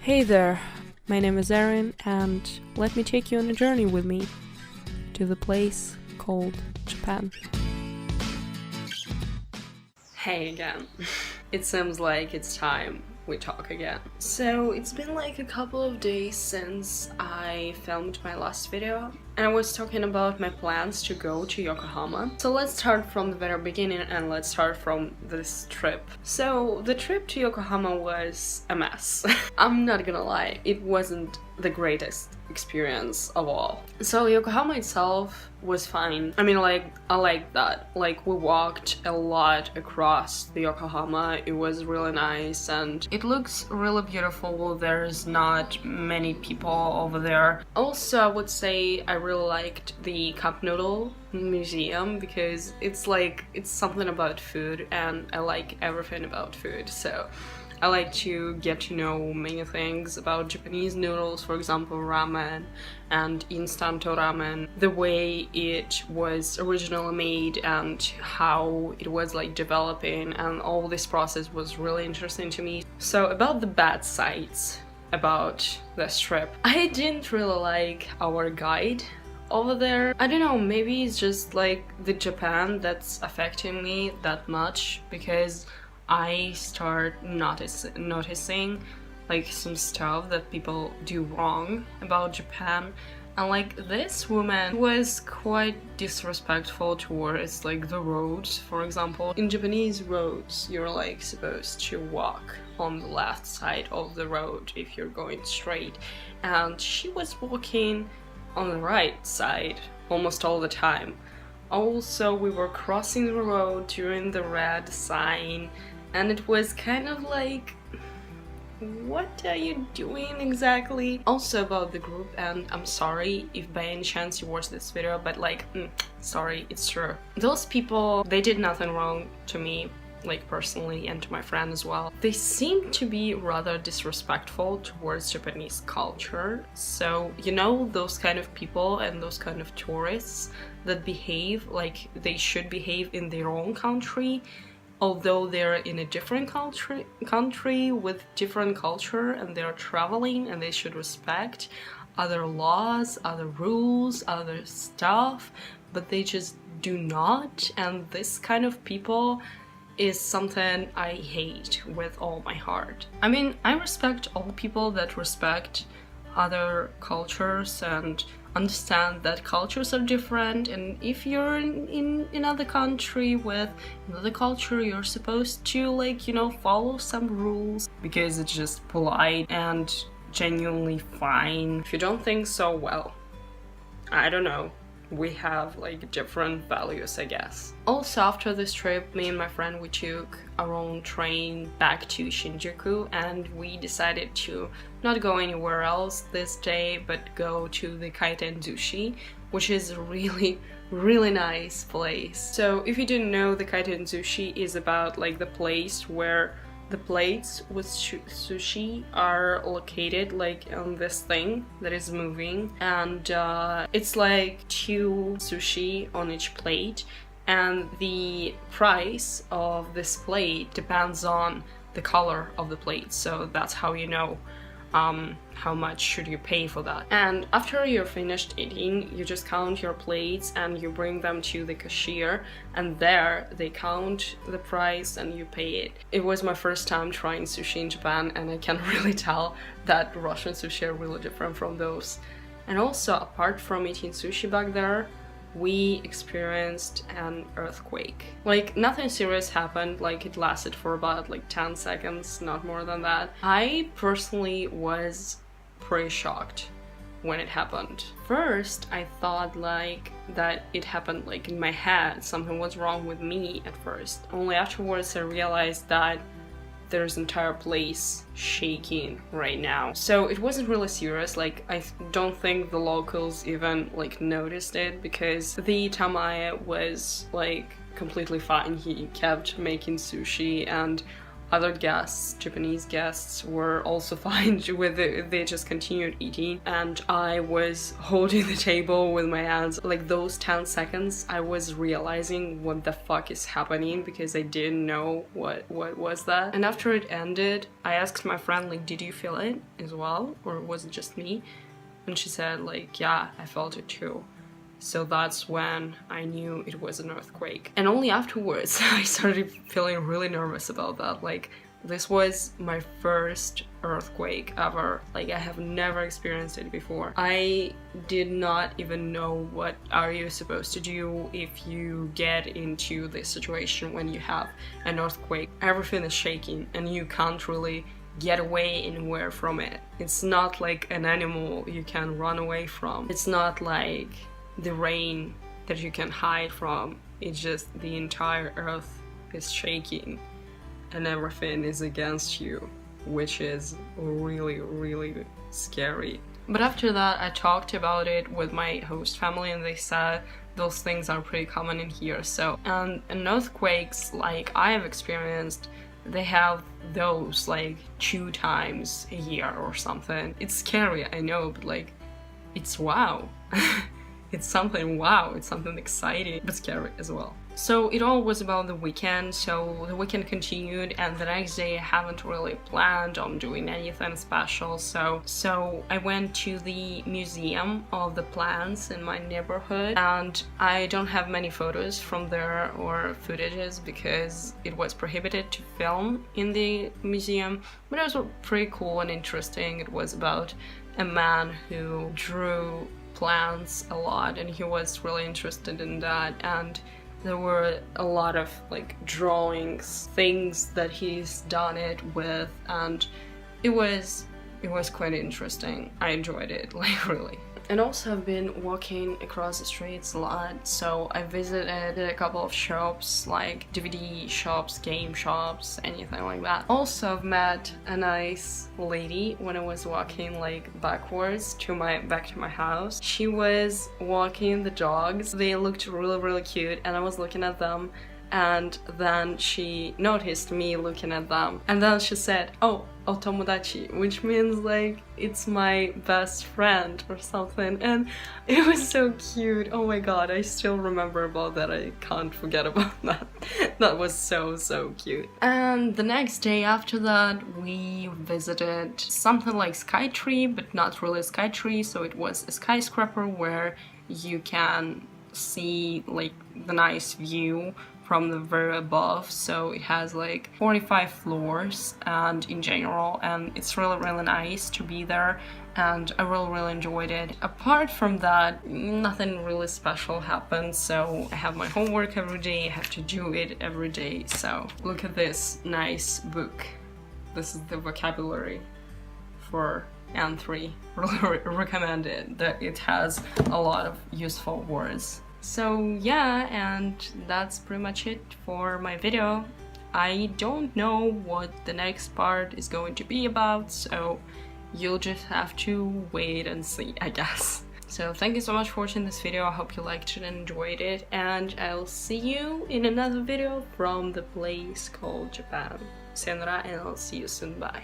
Hey there, my name is Erin, and let me take you on a journey with me to the place called Japan. Hey again. It seems like it's time we talk again. So it's been like a couple of days since I filmed my last video, and I was talking about my plans to go to Yokohama. So let's start from the very beginning and let's start from this trip. So the trip to Yokohama was a mess. I'm not gonna lie, it wasn't the greatest experience of all. So Yokohama itself was fine. I mean, I like that. Like, we walked a lot across the Yokohama. It was really nice and it looks really beautiful. There's not many people over there. Also, I would say I really liked the cup noodle museum because it's something about food, and I like everything about food. So I like to get to know many things about Japanese noodles, for example ramen and instant ramen, the way it was originally made and how it was like developing, and all this process was really interesting to me. So about the bad sides about this trip, I didn't really like our guide over there. I don't know, maybe it's just like the Japan that's affecting me that much, because I start noticing like some stuff that people do wrong about Japan. And like, this woman was quite disrespectful towards like the roads. For example, in Japanese roads, you're like supposed to walk on the left side of the road if you're going straight, and she was walking on the right side almost all the time. Also, we were crossing the road during the red sign, and it was kind of like, what are you doing exactly? Also about the group, and I'm sorry if by any chance you watch this video, but like, sorry, it's true. Those people, they did nothing wrong to me, like personally, and to my friend as well. They seem to be rather disrespectful towards Japanese culture. So, you know, those kind of people and those kind of tourists that behave like they should behave in their own country, although they're in a different country with different culture, and they're traveling, and they should respect other laws, other rules, other stuff, but they just do not. And this kind of people is something I hate with all my heart. I mean, I respect all people that respect other cultures and understand that cultures are different, and if you're in another country with another culture, you're supposed to, like, you know, follow some rules because it's just polite and genuinely fine. If you don't think so, well, I don't know. We have like different values, I guess. Also, after this trip, me and my friend, we took our own train back to Shinjuku, and we decided to not go anywhere else this day but go to the Kaitenzishi, which is a really nice place. So if you didn't know, the Kaitenzishi is about like the place where the plates with sushi are located, like on this thing that is moving, and it's like 2 sushi on each plate, and the price of this plate depends on the color of the plate, so that's how you know how much should you pay for that. And after you're finished eating, you just count your plates and you bring them to the cashier, and there they count the price and you pay it. It was my first time trying sushi in Japan, and I can really tell that Russian sushi are really different from those. And also, apart from eating sushi back there, we experienced an earthquake. Like, nothing serious happened, like it lasted for about like 10 seconds, not more than that. I personally was pretty shocked when it happened. First, I thought like that it happened like in my head, something was wrong with me at first. Only afterwards I realized that there's entire place shaking right now. So it wasn't really serious, like I don't think the locals even like noticed it, because the tamae was like completely fine. He kept making sushi, and other guests, Japanese guests, were also fine with it. They just continued eating, and I was holding the table with my hands. Like those 10 seconds, I was realizing what the fuck is happening, because I didn't know what was that. And after it ended, I asked my friend, like, did you feel it as well, or was it just me? And she said, like, yeah, I felt it too. So that's when I knew it was an earthquake. And only afterwards I started feeling really nervous about that. Like, this was my first earthquake ever. Like, I have never experienced it before. I did not even know what are you supposed to do if you get into this situation when you have an earthquake. Everything is shaking and you can't really get away anywhere from it. It's not like an animal you can run away from. It's not like the rain that you can hide from. It's just the entire earth is shaking and everything is against you, which is really, really scary. But after that, I talked about it with my host family and they said those things are pretty common in here. So, and earthquakes like I have experienced, they have those like 2 times a year or something. It's scary, I know, but like, it's wow. It's something wow, it's something exciting, but scary as well. So it all was about the weekend, so the weekend continued, and the next day I haven't really planned on doing anything special, so I went to the museum of the plants in my neighborhood, and I don't have many photos from there or footages because it was prohibited to film in the museum, but it was pretty cool and interesting. It was about a man who drew plants a lot and he was really interested in that, and there were a lot of like drawings, things that he's done it with, and it was quite interesting. I enjoyed it, like really. And also I've been walking across the streets a lot, so I visited a couple of shops, like DVD shops, game shops, anything like that. Also I've met a nice lady when I was walking like backwards back to my house. She was walking the dogs. They looked really cute and I was looking at them, and then she noticed me looking at them, and then she said, "Oh, otomodachi," which means like it's my best friend or something, and it was so cute. Oh my god, I still remember about that. I can't forget about that. That was so cute. And the next day after that we visited something like Skytree, but not really Skytree, so it was a skyscraper where you can see like the nice view from the very above. So it has like 45 floors and in general, and it's really nice to be there, and I really enjoyed it. Apart from that, nothing really special happened, so I have my homework every day, I have to do it every day. So look at this nice book. This is the vocabulary for N3. Really recommend it. That it has a lot of useful words. So yeah, and that's pretty much it for my video. I don't know what the next part is going to be about, so you'll just have to wait and see, I guess. So thank you so much for watching this video. I hope you liked it and enjoyed it, and I'll see you in another video from the place called Japan. Sayonara, and I'll see you soon. Bye.